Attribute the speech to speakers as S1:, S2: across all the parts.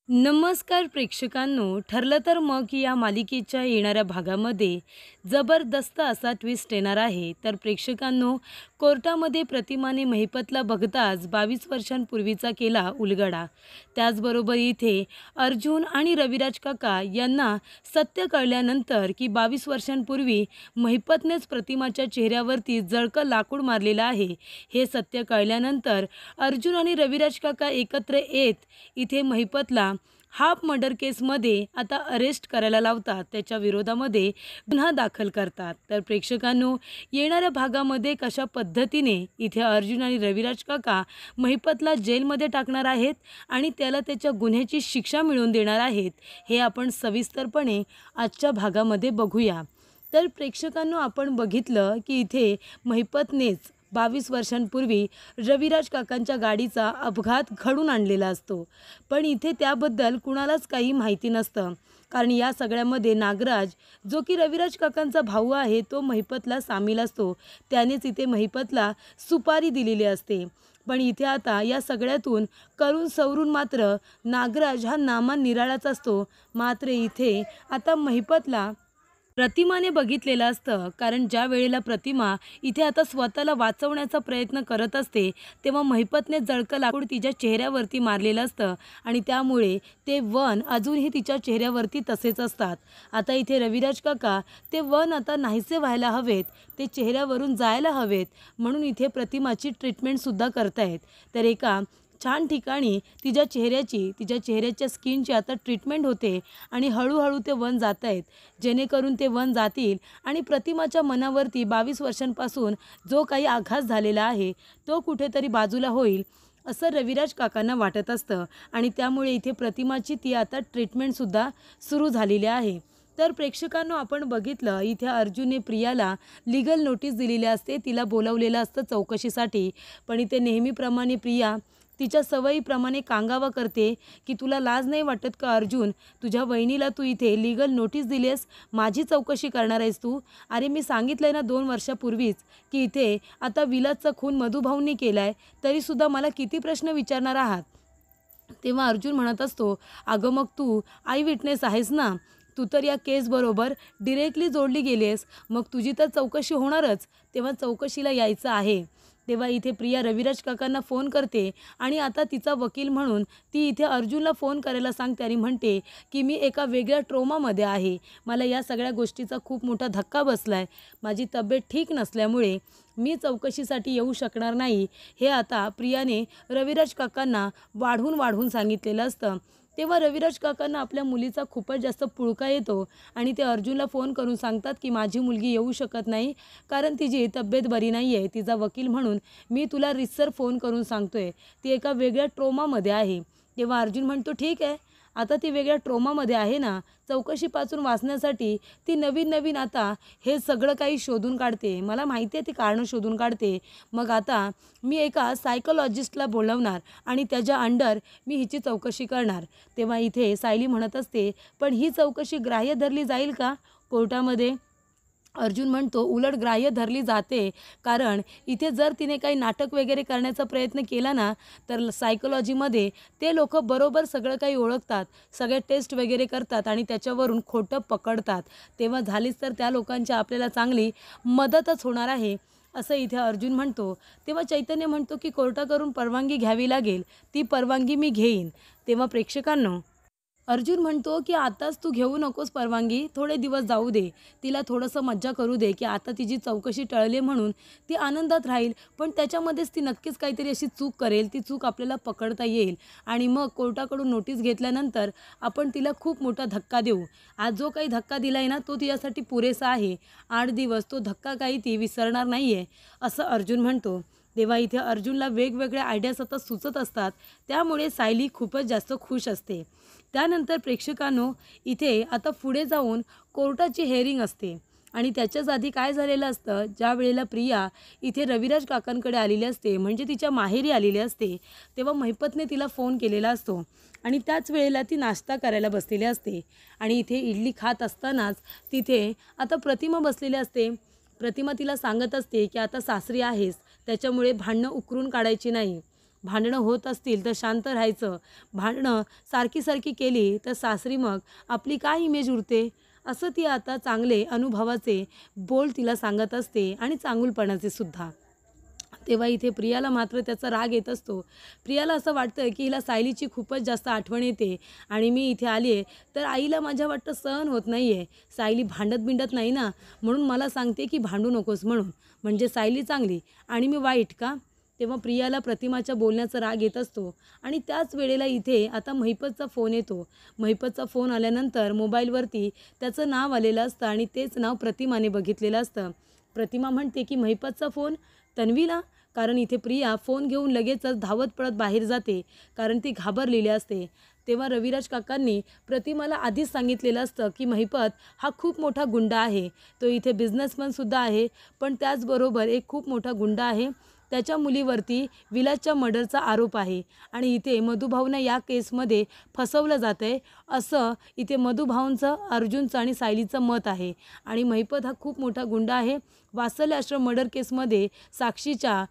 S1: नमस्कार प्रेक्षकांनो, ठरलं तर मग या मालिकेच्या येणाऱ्या भागामध्ये जबरदस्त असा ट्विस्ट येणार आहे. तर प्रेक्षकांनो, कोर्टामध्ये प्रतिमाने महिपतला बघताच 22 वर्षांपूर्वीचा केला उलगडा. त्याचबरोबर इथे अर्जुन आणि रविराज काका यांना सत्य कळल्यानंतर की 22 वर्षांपूर्वी महिपतनेच प्रतिमाच्या चेहऱ्यावरती जळकं लाकूड मारलेलं आहे, हे सत्य कळल्यानंतर अर्जुन आणि रविराज काका एकत्र येत इथे महिपतला हाफ मर्डर केसमध्ये आता अरेस्ट करायला लावतात, त्याच्या विरोधामध्ये गुन्हा दाखल करतात. तर प्रेक्षकांनो, येणाऱ्या भागामध्ये कशा पद्धतीने इथे अर्जुन आणि रविराज काका महिपतला जेलमध्ये टाकणार आहेत आणि त्याला त्याच्या गुन्ह्याची शिक्षा मिळवून देणार आहेत, हे आपण सविस्तरपणे आजच्या भागामध्ये बघूया. तर प्रेक्षकांनो, आपण बघितलं की इथे महिपतनेच 22 वर्षांपूर्वी रविराज काकांच्या गाडीचा अपघात घडून आणलेला असतो. पण इथे त्याबद्दल कुणालाच काही माहिती नसतं, कारण या सगळ्यामध्ये नागराज, जो की रविराज काकांचा भाऊ आहे, तो महिपतला सामील असतो. त्यानेच इथे महिपतला सुपारी दिलेली असते. पण इथे आता या सगळ्यातून करून सवरून मात्र नागराज हा नामा निराळाच असतो. मात्र इथे आता महिपतला प्रतिमाने बघितलेलं असतं, कारण ज्या वेळेला प्रतिमा इथे आता स्वतःला वाचवण्याचा प्रयत्न करत असते, तेव्हा महिपतने जळकं लाकूड तिच्या चेहऱ्यावरती मारलेलं असतं आणि त्यामुळे ते वन अजूनही तिच्या चेहऱ्यावरती तसेच असतात. आता इथे रविराज काका ते वन आता नाहीसे व्हायला हवेत, ते चेहऱ्यावरून जायला हवेत, म्हणून इथे प्रतिमाची ट्रीटमेंटसुद्धा करतायत. तर एका छान ठिकाणी तिच्या चेहऱ्याच्या स्किनची आता ट्रीटमेंट होते आणि हळूहळू ते वन जात आहेत, जेणेकरून ते वन जातील आणि प्रतिमाच्या मनावरती 22 वर्षांपासून जो काही आघात झालेला आहे तो कुठेतरी बाजूला होईल, असं रविराज काकांना वाटत असतं. आणि त्यामुळे इथे प्रतिमाची ती आता ट्रीटमेंटसुद्धा सुरू झालेली आहे. तर प्रेक्षकांनो, आपण बघितलं इथे अर्जुनने प्रियाला लीगल नोटीस दिलेली असते, तिला बोलावलेलं असतं चौकशीसाठी. पण इथे नेहमीप्रमाणे प्रिया तिच्या सवयीप्रमाणे कांगावा करते की तुला लाज नाही वाटत का अर्जुन, तुझ्या वहिनीला तू इथे लीगल नोटीस दिलीस, माझी चौकशी करणार आहेस तू? अरे मी सांगितलं आहे ना 2 वर्षापूर्वीच की इथे आता विलासचा खून मधुभाऊंनी केला आहे, तरीसुद्धा मला किती प्रश्न विचारणार आहात? तेव्हा अर्जुन म्हणत असतो, अगं मग तू आय विटनेस आहेस ना, तू तर या केसबरोबर डिरेक्टली जोडली गेली आहेस, मग तुझी तर चौकशी होणारच, तेव्हा चौकशीला यायचं आहे. तेव्हा इथे प्रिया रविराज काकांना फोन करते आणि आता तिचा वकील म्हणून ती इथे अर्जुनला फोन करायला सांगते आणि म्हणते की मी एका वेगळ्या ट्रोमामध्ये आहे, मला या सगळ्या गोष्टीचा खूप मोठा धक्का बसला आहे, माझी तब्येत ठीक नसल्यामुळे मी चौकशीसाठी येऊ शकणार नाही, हे आता प्रियाने रविराज काकांना वाढवून सांगितलेलं असतं. तेव्हा रविराज काकांना आपल्या मुलीचा खूपच जास्त पुळका येतो आणि ते अर्जुनला फोन करून सांगतात की माझी मुलगी येऊ शकत नाही, कारण तिची तब्येत बरी नाही आहे. तिचा वकील म्हणून मी तुला रितसर फोन करून सांगतोय, ती एका वेगळ्या ट्रोमामध्ये आहे. तेव्हा अर्जुन म्हणतो, ठीक आहे, आता ती वेगळ्या ट्रोमामध्ये आहे ना, चौकशीपासून वाचण्यासाठी ती नवीन आता हे सगळं काही शोधून काढते, मला माहिती आहे ती कारणं शोधून काढते. मग आता मी एका सायकोलॉजिस्टला बोलवणार आणि त्याच्या अंडर मी हिची चौकशी करणार. तेव्हा इथे सायली म्हणत असते, पण ही चौकशी ग्राह्य धरली जाईल का कोर्टामध्ये? अर्जुन म्हणतो, उलट ग्राह्य धरली जाते, कारण इथे जर तिने काही नाटक वगैरे करण्याचा प्रयत्न केला ना, तर सायकोलॉजीमध्ये ते लोक बरोबर सगळं काही ओळखतात, सगळे टेस्ट वगैरे करतात आणि त्याच्यावरून खोटं पकडतात. तेव्हा झालीच तर त्या लोकांची आपल्याला चांगली मदतच होणार आहे, असं इथे अर्जुन म्हणतो. तेव्हा चैतन्य म्हणतो की कोर्टाकडून परवानगी घ्यावी लागेल, ती परवानगी मी घेईन. तेव्हा प्रेक्षकांनो, अर्जुन म्हणतो की आताच तू घेऊ नकोस परवानगी, थोडे दिवस जाऊ दे, तिला थोडंसं मज्जा करू दे की आता तिची चौकशी टळली म्हणून ती आनंदात राहील, पण त्याच्यामध्येच ती नक्कीच काहीतरी अशी चूक करेल, ती चूक आपल्याला पकडता येईल आणि मग कोर्टाकडून नोटीस घेतल्यानंतर आपण तिला खूप मोठा धक्का देऊ. आज जो काही धक्का दिला आहे ना, तो तिच्यासाठी पुरेसा आहे. 8 दिवस तो धक्का काही ती विसरणार नाही आहे, असं अर्जुन म्हणतो. तेव्हा इथे अर्जुनला वेगवेगळ्या आयडिया सतत सुचत असतात, त्यामुळे सायली खूपच जास्त खुश असते. त्यानंतर प्रेक्षकांनो, इथे आता पुढे जाऊन कोर्टाची हेअरिंग असते आणि त्याच्याच आधी काय झालेलं असतं, ज्या वेळेला प्रिया इथे रविराज काकांकडे आलेली असते, म्हणजे तिच्या माहेरी आलेली असते, तेव्हा महिपतने तिला फोन केलेला असतो आणि त्याच वेळेला ती नाश्ता करायला बसलेली असते आणि इथे इडली खात असतानाच तिथे आता प्रतिमा बसलेली असते. प्रतिमा तिला सांगत असते की आता सासरी आहेस, त्याच्यामुळे भांडणं उकरून काढायची नाही, भांडणं होत असतील तर शांत राहायचं, भांडणं सारखी सारखी केली तर सासरी मग आपली काय इमेज उरते, असं ती आता चांगले अनुभवाचे बोल तिला सांगत असते आणि चांगुलपणाचे सुद्धा. तेव्हा इथे प्रियाला मात्र त्याचा राग येत असतो. प्रियाला असं वाटतं की हिला सायलीची खूपच जास्त आठवण येते आणि मी इथे आली आहे तर आईला माझ्या वाटतं सहन होत नाही आहे. सायली भांडत बिंडत नाही ना, म्हणून मला सांगते की भांडू नकोस म्हणून. म्हणजे सायली चांगली आणि मी वाईट का? तेव्हा प्रियाला प्रतिमाच्या बोलण्याचा राग येत असतो आणि त्याच वेळेला इथे आता महिपतचा फोन येतो. महिपतचा फोन आल्यानंतर मोबाईलवरती त्याचं नाव आलेलं असतं आणि तेच नाव प्रतिमाने बघितलेलं असतं. प्रतिमा म्हणते की महिपतचा फोन तन्वीला, कारण इथे प्रिया फोन घेऊन लगेचच धावत पळत बाहेर जाते कारण ती घाबरलेली असते. तेव्हा रविराज काकांनी प्रतिमाला आधीच सांगितलेलं असतं की महिपत हा खूप मोठा गुंडा आहे, तो इथे बिझनेसमनसुद्धा आहे, पण त्याचबरोबर एक खूप मोठा गुंडा आहे. त्याच्या मुलीवरती विलासच्या मर्डरचा आरोप आहे आणि इथे मधुभाऊंना या केसमध्ये फसवलं जातं आहे, असं इथे मधुभाऊंचं, अर्जुनचं आणि सायलीचं मत आहे. आणि महिपत हा खूप मोठा गुंडा आहे. वात्सल्य आश्रम मर्डर केसमध्ये साक्षीच्या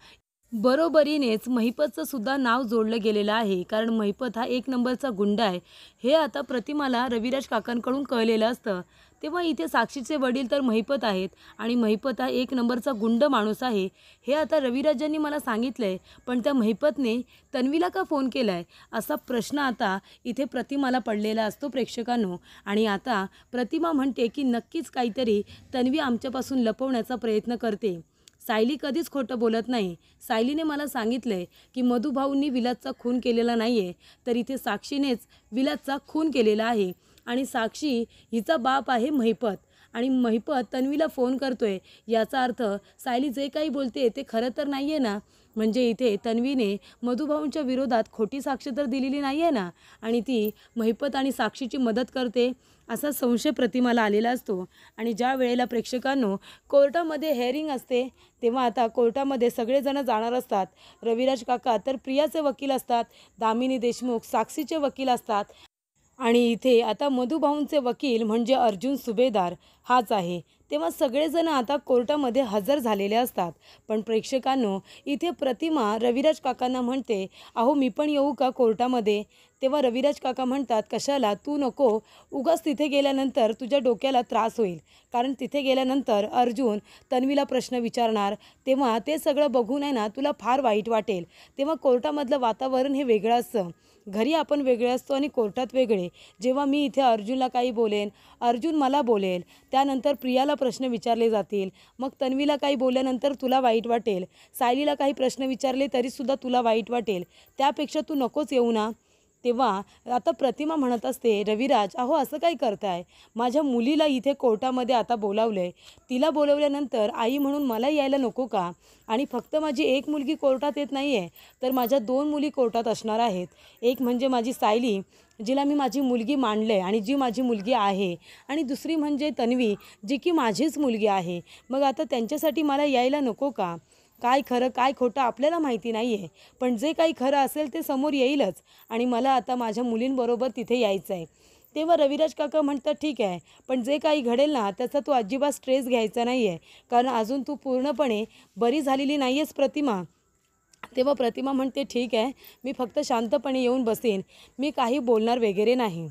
S1: बरोबरीनेच महिपतचं सुद्धा नाव जोडलं गेलेलं आहे, कारण महिपत हा एक नंबरचा गुंडा आहे. हे आता प्रतिमाला रविराज काकांकडून कळलेलं असतं. तेव्हा इथे साक्षीचे वडील तर महिपत आहेत आणि महिपत हा एक नंबरचा गुंड माणूस आहे, हे आता रविराजांनी मला सांगितलं आहे. पण त्या महिपतने तन्वीला का फोन केला आहे, असा प्रश्न आता इथे प्रतिमाला पडलेला असतो प्रेक्षकांनो. आणि आता प्रतिमा म्हणते की नक्कीच काहीतरी तन्वी आमच्यापासून लपवण्याचा प्रयत्न करते. सायली कधीच खोटं बोलत नाही. सायलीने मला सांगितलं आहे की मधुभाऊंनी विलासचा खून केलेला नाही आहे, तर इथे साक्षीनेच विलासचा खून केलेला आहे आणि साक्षी हिचा बाप आहे महिपत. आणि महिपत तन्वीला फोन करतोय, याचा अर्थ सायली जे काही बोलते ते खरं तर नाही आहे ना. म्हणजे इथे तन्वीने मधुभाऊंच्या विरोधात खोटी साक्ष तर दिलेली नाही आहे ना, आणि ती महिपत आणि साक्षीची मदत करते असा संशय प्रतिमाला आलेला असतो. आणि ज्या वेळेला प्रेक्षकांनो कोर्टामध्ये हेअरिंग असते तेव्हा आता कोर्टामध्ये सगळेजण जाणार असतात. रविराज काका तर प्रियाचे वकील असतात, दामिनी देशमुख साक्षीचे वकील असतात आणि इथे आता मधुभाऊंचे वकील म्हणजे अर्जुन सुभेदार हाच आहे. तेव्हा सगळेजण आता कोर्टामध्ये हजर झालेले असतात. पण प्रेक्षकांनो इथे प्रतिमा रविराज काकांना म्हणते, अहो मी पण येऊ का कोर्टामध्ये? तेव्हा रविराज काका म्हणतात, कशाला, तू नको, उगाच तिथे गेल्यानंतर तुझ्या डोक्याला त्रास होईल. कारण तिथे गेल्यानंतर अर्जुन तन्वीला प्रश्न विचारणार, तेव्हा ते सगळं बघून आहे ना तुला फार वाईट वाटेल. तेव्हा कोर्टामधलं वातावरण हे वेगळं असतं. घरी आपण वेगळे असतो आणि कोर्टात वेगळे. जेव्हा मी इथे अर्जुनला काही बोलेन, अर्जुन मला बोलेल, त्यानंतर प्रियाला प्रश्न विचारले जातील, मग तन्वीला काही बोलल्यानंतर तुला वाईट वाटेल, सायलीला काही प्रश्न विचारले तरीसुद्धा तुला वाईट वाटेल, त्यापेक्षा तू नकोच येऊ ना. तेव्हा आता प्रतिमा म्हणत असते, रविराज अहो असं काय करताय, माझ्या मुलीला इथे कोर्टामध्ये आता बोलावलं आहे, तिला बोलवल्यानंतर आई म्हणून मला यायला नको का? आणि फक्त माझी एक मुलगी कोर्टात येत नाही आहे, तर माझ्या दोन मुली कोर्टात असणार आहेत. एक म्हणजे माझी सायली, जिला मी माझी मुलगी मानलं आहे आणि जी माझी मुलगी आहे, आणि दुसरी म्हणजे तन्वी, जी की माझीच मुलगी आहे. मग आता त्यांच्यासाठी मला यायला नको का? काय खरं काय खोटं आपल्याला माहिती नाही आहे, पण जे काही खरं असेल ते समोर येईलच आणि मला आता माझ्या मुलींबरोबर तिथे यायचं आहे. तेव्हा रविराज काका म्हणतात, ठीक आहे, पण जे काही घडेल ना त्याचा तू अजिबात स्ट्रेस घ्यायचा नाही आहे, कारण अजून तू पूर्णपणे बरी झालेली नाही आहेस प्रतिमा. तेव्हा प्रतिमा म्हणते, ठीक आहे, मी फक्त शांतपणे येऊन बसेन, मी काही बोलणार वगैरे नाही.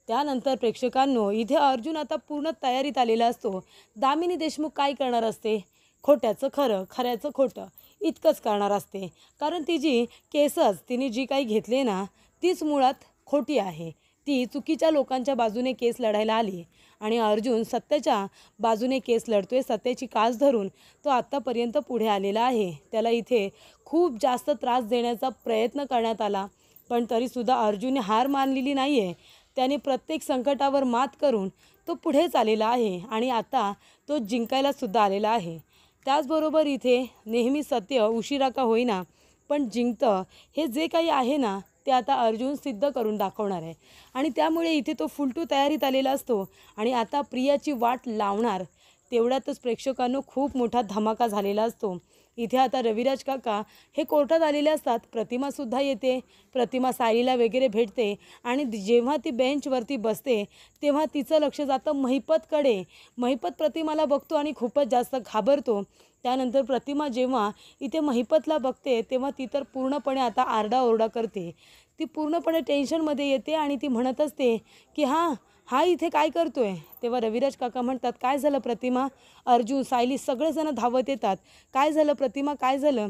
S1: त्यानंतर प्रेक्षकांनो इथे अर्जुन आता पूर्ण तयारीत आलेला असतो. दामिनी देशमुख काय करणार असते, खोट्याचं खरं, खऱ्याचं खोटं इतकंच करणार असते. कारण तिची केसच तिने जी काही घेतली ना तीच मुळात खोटी आहे. ती चुकीच्या लोकांच्या बाजूने केस लढायला आली आणि अर्जुन सत्याच्या बाजूने केस लढतोय. सत्याची कास धरून तो आत्तापर्यंत पुढे आलेला आहे. त्याला इथे खूप जास्त त्रास देण्याचा प्रयत्न करण्यात आला, पण तरीसुद्धा अर्जुनने हार मानलेली नाही आहे. त्याने प्रत्येक संकटावर मात करून तो पुढेच आलेला आहे आणि आता तो जिंकायलासुद्धा आलेला आहे. त्याचबरोबर इथे नेहमी सत्य उशिरा का होईना पण जिंकतं, हे जे काही आहे ना ते आता अर्जुन सिद्ध करून दाखवणार आहे. आणि त्यामुळे इथे तो फुलटू तयारीत आलेला असतो आणि आता प्रियाची वाट लावणार. तेवढ्यातच प्रेक्षकांनो खूप मोठा धमाका झालेला असतो. इथे आता रविराज काका हे कोर्टात आलेले असतात. प्रतिमासुद्धा येते. प्रतिमा सायलीला वगैरे भेटते आणि जेव्हा ती बेंचवरती बसते तेव्हा तिचं लक्ष जातं महिपतकडे. महिपत प्रतिमाला बघतो आणि खूपच जास्त घाबरतो. त्यानंतर प्रतिमा जेव्हा इथे महिपतला बघते तेव्हा ती तर पूर्णपणे आता आरडाओरडा करते. ती पूर्णपणे टेन्शनमध्ये येते आणि ती म्हणत असते की हा इथे काय करतोय. तेव्हा रविराज काका म्हणतात, काय झालं प्रतिमा. अर्जुन सायली सगळेजण धावत येतात. काय झालं प्रतिमा, काय झालं.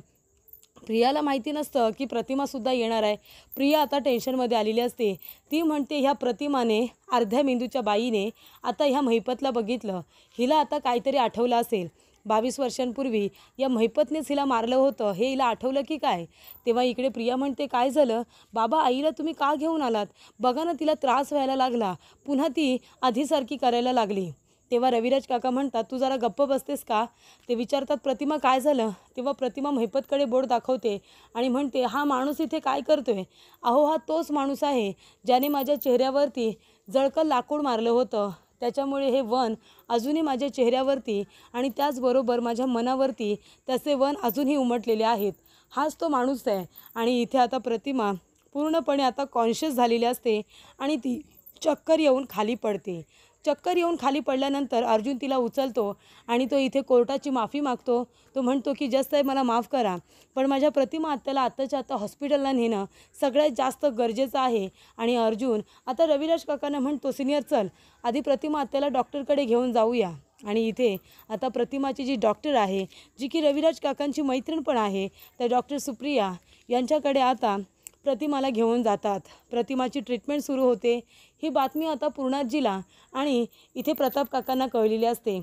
S1: प्रियाला माहिती नसतं की प्रतिमासुद्धा येणार आहे. प्रिया आता टेन्शनमध्ये आलेली असते. ती म्हणते ह्या प्रतिमाने अर्ध्या मेंदूच्या बाईने आता ह्या महिपतला बघितलं. हिला आता काहीतरी आठवलं असेल. 22 वर्षांपूर्वी या महिपतनेच हिला मारलं होतं हे हिला आठवलं की काय. तेव्हा इकडे प्रिया म्हणते, काय झालं बाबा, आईला तुम्ही का घेऊन आलात. बघा ना तिला त्रास व्हायला लागला. पुन्हा ती आधीसारखी करायला लागली. तेव्हा रविराज काका म्हणतात, तू जरा गप्प बसतेस का. ते विचारतात, प्रतिमा काय झालं. तेव्हा प्रतिमा महिपतकडे बोट दाखवते आणि म्हणते, हा माणूस इथे काय करतोय. अहो हा तोच माणूस आहे ज्याने माझ्या चेहऱ्यावरती जळकं लाकूड मारलं होतं. त्याच्यामुळे हे वन अजूनही माझ्या चेहऱ्यावरती आणि त्याचबरोबर माझ्या मनावरती त्याचे वन अजूनही उमटलेले आहेत. हाच तो माणूस आहे. आणि इथे आता प्रतिमा पूर्णपणे आता कॉन्शियस झालेली असते आणि ती चक्कर येऊन खाली पडते. चक्कर येऊन खाली पडल्यानंतर अर्जुन तिला उचलतो आणि तो इथे कोर्टाची माफी मागतो. तो म्हणतो की जज साहेब मला माफ करा, पण माझ्या प्रतिमा आत्याला आत्ताच्या आत्ता हॉस्पिटलला नेणं सगळ्यात जास्त गरजेचं आहे. आणि अर्जुन आता रविराज काकांना म्हणतो, सिनियर चल आधी प्रतिमा आत्याला डॉक्टरकडे घेऊन जाऊया. आणि इथे आता प्रतिमाची जी डॉक्टर आहे, जी की रविराज काकांची मैत्रीण पण आहे, त्या डॉक्टर सुप्रिया यांच्याकडे आता प्रतिमाला घेऊन जातात. प्रतिमाची ट्रीटमेंट सुरू होते. ही बातमी आता पूर्णाजीला आणि इथे प्रताप काकांना कळलेली असते.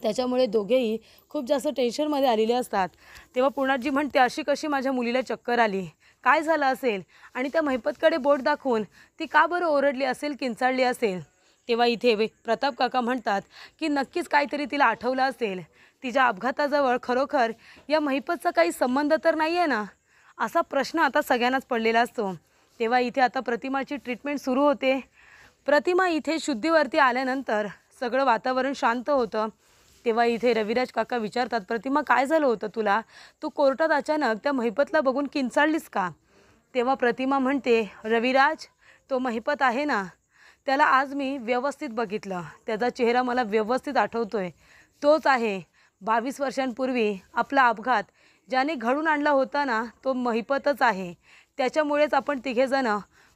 S1: त्याच्यामुळे दोघेही खूप जास्त टेन्शनमध्ये आलेले असतात. तेव्हा पूर्णाजी म्हणते, अशी कशी माझ्या मुलीला चक्कर आली, काय झालं असेल. आणि त्या महिपतकडे बोट दाखवून ती का बरं ओरडली असेल, किंचाळली असेल. तेव्हा इथे प्रताप काका म्हणतात की नक्कीच काहीतरी तिला आठवलं असेल. तिच्या अपघाताजवळ खरोखर या महिपतचा काही संबंध तर नाही आहे ना, असा प्रश्न आता सगळ्यांनाच पडलेला असतो. तेव्हा इथे आता प्रतिमाची ट्रीटमेंट सुरू होते. प्रतिमा इथे शुद्धीवरती आल्यानंतर सगळं वातावरण शांत होतं. तेव्हा इथे रविराज काका विचारतात, प्रतिमा काय झालं होतं तुला, तू कोर्टात अचानक त्या महिपतला बघून किंचाळलीस का. तेव्हा प्रतिमा म्हणते, रविराज तो महिपत आहे ना, त्याला आज मी व्यवस्थित बघितलं. त्याचा चेहरा मला व्यवस्थित आठवतोय. तोच आहे 22 वर्षांपूर्वी आपला अपघात ज्याने घडून आणला होता ना, तो महिपतच आहे. त्याच्यामुळेच आपण तिघेजण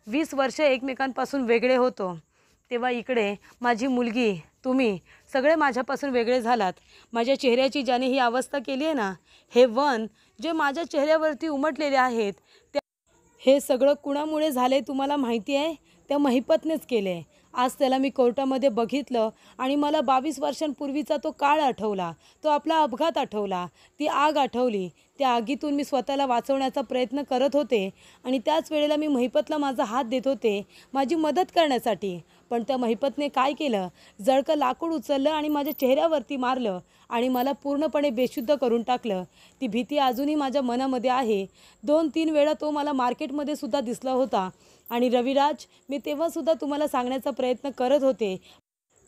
S1: 20 वर्ष एकमेकांपासून वेगळे होतो. तेव्हा इकडे माझी मुलगी, तुम्ही सगळे माझ्यापासून वेगळे झालात. माझ्या चेहऱ्याची ज्याने ही अवस्था केली आहे ना, हे वन जे माझ्या चेहऱ्यावरती उमटलेले आहेत, हे सगळं कुणामुळे झाले तुम्हाला माहिती आहे. त्या महिपतनेच केले. आज त्याला मी कोर्टामध्ये बघितलं आणि मला 22 वर्षांपूर्वीचा तो काळ आठवला, तो आपला अपघात आठवला, ती आग आठवली. त्या आगीतून मी स्वतःला वाचवण्याचा प्रयत्न करत होते आणि त्याच वेळेला मी महिपतला माझा हात देत होते माझी मदत करण्यासाठी. पण त्या महिपतने काय केलं, जळकं लाकूड उचललं आणि माझ्या चेहऱ्यावरती मारलं आणि मला पूर्णपणे बेशुद्ध करून टाकलं. ती भीती अजूनही माझ्या मनामध्ये आहे. 2-3 वेळा तो मला मार्केटमध्ये सुद्धा दिसला होता. आणि रविराज, मी तेव्हासुद्धा तुम्हाला सांगण्याचा प्रयत्न करत होते,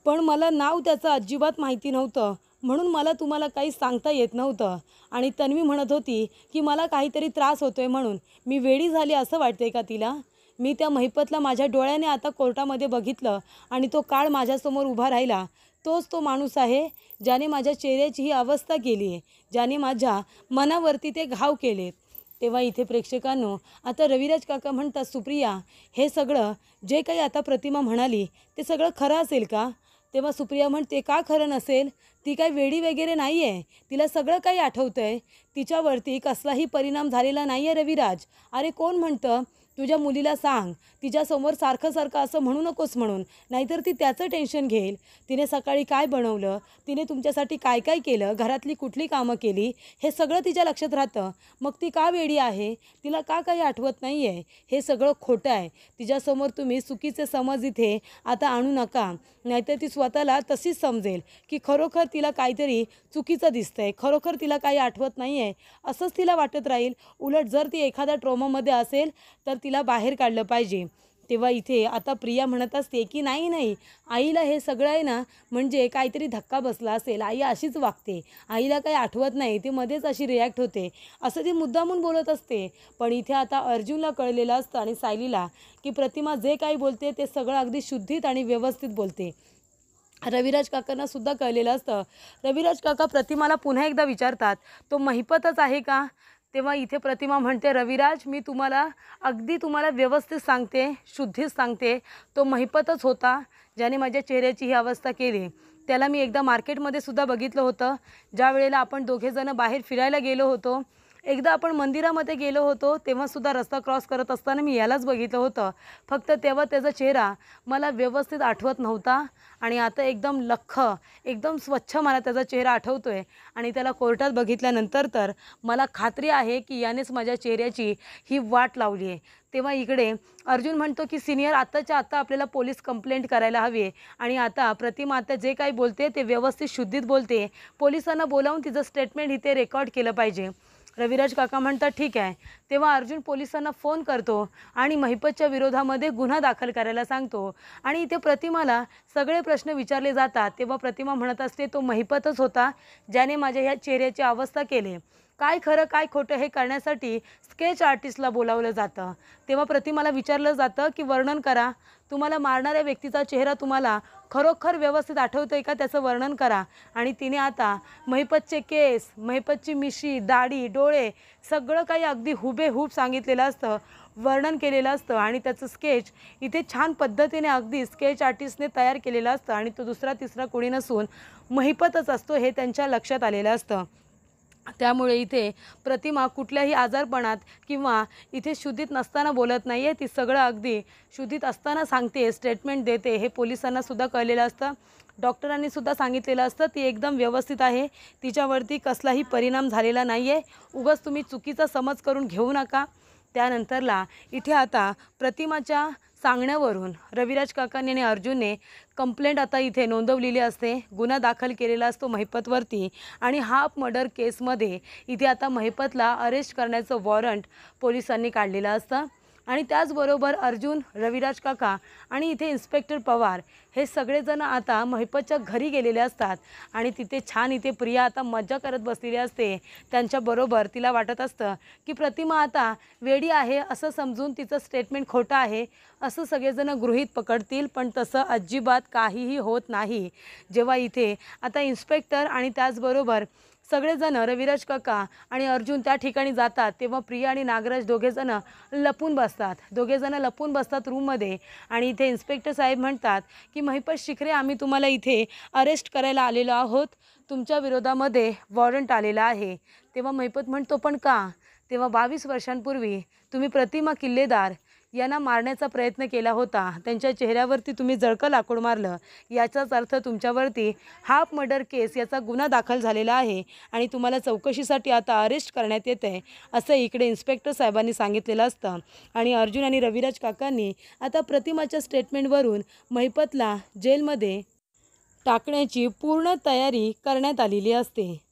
S1: पण मला नाव त्याचं अजिबात माहिती नव्हतं, म्हणून मला तुम्हाला काही सांगता येत नव्हतं. आणि तन्वी म्हणत होती की मला काहीतरी त्रास होतोय म्हणून. मी वेडी झाली असं वाटते का तिला. मी त्या महिपतला माझ्या डोळ्याने आता कोर्टामध्ये बघितलं आणि तो काळ माझ्यासमोर उभा राहिला. तोच तो माणूस आहे ज्याने माझ्या चेहऱ्याची ही अवस्था केली आहे, ज्याने माझ्या मनावरती ते घाव केलेत. तेव्हा इथे प्रेक्षकांनो आता रविराज काका म्हणतात, सुप्रिया हे सगळं जे काही आता प्रतिमा म्हणाली ते सगळं खरं असेल का. तेव्हा सुप्रिया म्हणते, का खरं नसेल, ती काही वेडी वगैरे नाही आहे, तिला सगळं काही आठवतं आहे, तिच्यावरती कसलाही परिणाम झालेला नाही आहे रविराज. अरे कोण म्हणतं, तुझ्या मुलीला सांग, तिच्यासमोर सारखं सारखं असं म्हणू नकोस म्हणून, नाहीतर ती त्याचं टेन्शन घेईल. तिने सकाळी काय बनवलं, तिने तुमच्यासाठी काय काय केलं, घरातली कुठली कामं केली, हे सगळं तिच्या लक्षात राहतं. मग ती का वेडी आहे, तिला का काही आठवत नाही आहे, हे सगळं खोटं आहे. तिच्यासमोर तुम्ही चुकीचे समज इथे आता आणू नका, नाहीतर ती स्वतःला तशीच समजेल की खरोखर तिला काहीतरी चुकीचं दिसतंय, खरोखर तिला काही आठवत नाही आहे असंच तिला वाटत राहील. उलट जर ती एखाद्या ट्रॉमामध्ये असेल तर तिला बाहेर काढलं पाहिजे. तेव्हा इथे आता प्रिया म्हणत असते की नाही नाही, आईला हे सगळं आहे ना म्हणजे काहीतरी धक्का बसला असेल, आई अशीच वागते, आईला काही आठवत नाही, ती मध्येच अशी रिॲक्ट होते, असं ती मुद्दामून बोलत असते. पण इथे आता अर्जुनला कळलेलं असतं आणि सायलीला की प्रतिमा जे काही बोलते ते सगळं अगदी शुद्धीत आणि व्यवस्थित बोलते. रविराज काकांना सुद्धा कळलेलं असतं. रविराज काका प्रतिमाला पुन्हा एकदा विचारतात, तो महिपतच आहे का? तेव्हा इथे प्रतिमा म्हणते, रविराज मी अगदी तुम्हाला व्यवस्थित सांगते, शुद्धीत सांगते, तो महिपतच होता ज्याने माझ्या चेहऱ्याची ही अवस्था केली. त्याला मी एकदा मार्केटमध्ये सुद्धा बघितलं होतं, ज्या वेळेला आपण दोघेजणं बाहेर फिरायला गेलो होतो. एकदा आपण मंदिरामध्ये गेलो होतो तेव्हासुद्धा रस्ता क्रॉस करत असताना मी यालाच बघितलं होतं. फक्त तेव्हा त्याचा चेहरा मला व्यवस्थित आठवत नव्हता आणि आता एकदम एकदम स्वच्छ मला त्याचा चेहरा आठवतो आहे आणि त्याला कोर्टात बघितल्यानंतर तर मला खात्री आहे की यानेच माझ्या चेहऱ्याची ही वाट लावली आहे. तेव्हा इकडे अर्जुन म्हणतो की सिनियर, आत्ताच्या आत्ता आपल्याला पोलीस कंप्लेंट करायला हवी आहे आणि आता प्रतिमा आता जे काही बोलते ते व्यवस्थित शुद्धीत बोलते, पोलिसांना बोलावून तिचं स्टेटमेंट इथे रेकॉर्ड केलं पाहिजे. रविराज काका म्हणतात ठीक आहे. तेव्हा अर्जुन पोलिसांना फोन करतो आणि महिपतच्या विरोधामध्ये गुन्हा दाखल करायला सांगतो आणि इथे प्रतिमाला सगळे प्रश्न विचारले जातात. तेव्हा प्रतिमा म्हणत असते, तो महिपतच होता ज्याने माझ्या ह्या चेहऱ्याची अवस्था केली. काय खरं काय खोटं हे करण्यासाठी स्केच आर्टिस्टला बोलावलं जातं. तेव्हा प्रतिमाला विचारलं जातं की वर्णन करा, तुम्हाला मारणाऱ्या व्यक्तीचा चेहरा तुम्हाला खरोखर व्यवस्थित आठवतो आहे का, त्याचं वर्णन करा. आणि तिने आता महिपतचे केस, महिपतची मिशी, दाढी, डोळे सगळं काही अगदी हुबेहूब सांगितलेलं असतं, वर्णन केलेलं असतं आणि त्याचं स्केच इथे छान पद्धतीने अगदी स्केच आर्टिस्टने तयार केलेलं असतं आणि तो दुसरा तिसरा कोणी नसून महिपतच असतो हे त्यांच्या लक्षात आलेलं असतं. त्यामुळे इथे प्रतिमा कुठल्याही आजारपणात किंवा इथे शुद्धीत नसताना बोलत नाही आहे, ती सगळं अगदी शुद्धीत असताना सांगते, स्टेटमेंट देते. हे पोलिसांना सुद्धा कळलेलं असतं, डॉक्टरांनी सुद्धा सांगितलेलं असतं, ती एकदम व्यवस्थित आहे, तिच्यावरती कसलाही परिणाम झालेला नाही आहे, उगाच तुम्ही चुकीचा समज करून घेऊ नका. त्यानंतरला इथे आता प्रतिमाच्या सांगण्यावरून रविराज काकांनी आणि अर्जुनने कंप्लेंट आता इथे नोंदवलेली असते, गुन्हा दाखल केलेला असतो महिपतवरती आणि हाफ मर्डर केसमध्ये इथे आता महिपतला अरेस्ट करण्याचं वॉरंट पोलिसांनी काढलेलं असतं. आणि त्याचबरोबर अर्जुन, रविराज काका आणि इथे इन्स्पेक्टर पवार हे सगळेजण आता महिपतच्या घरी गेलेले असतात आणि तिथे छान इथे प्रिया आता मजा करत बसलेली असते. त्यांच्याबरोबर तिला वाटत असतं की प्रतिमा आता वेडी आहे असं समजून तिचं स्टेटमेंट खोटं आहे असं सगळेजण गृहीत पकडतील, पण तसं अजिबात काहीही होत नाही. जेव्हा इथे आता इन्स्पेक्टर आणि त्याचबरोबर सगळेजण रविराज काका आणि अर्जुन त्या ठिकाणी जातात तेव्हा प्रिया आणि नागराज दोघेजणं लपून बसतात रूममध्ये आणि इथे इन्स्पेक्टर साहेब म्हणतात की महिपत शिखरे, आम्ही तुम्हाला इथे अरेस्ट करायला आलेलो आहोत, तुमच्या विरोधामध्ये वॉरंट आलेला आहे. तेव्हा महिपत म्हणतो, पण का? तेव्हा 22 वर्षांपूर्वी तुम्ही प्रतिमा किल्लेदार यांना मारण्याचा प्रयत्न केला होता, त्यांच्या चेहऱ्यावरती तुम्ही जळकं लाकूड मारलं, याचाच अर्थ तुमच्यावरती हाफ मर्डर केस याचा गुन्हा दाखल झालेला आहे आणि तुम्हाला चौकशीसाठी आता अरेस्ट करण्यात येते आहे असं इकडे इन्स्पेक्टर साहेबांनी सांगितलेलं असतं. आणि अर्जुन आणि रविराज काकांनी आता प्रतिमाच्या स्टेटमेंटवरून महिपतला जेलमध्ये टाकण्याची पूर्ण तयारी करण्यात आलेली असते.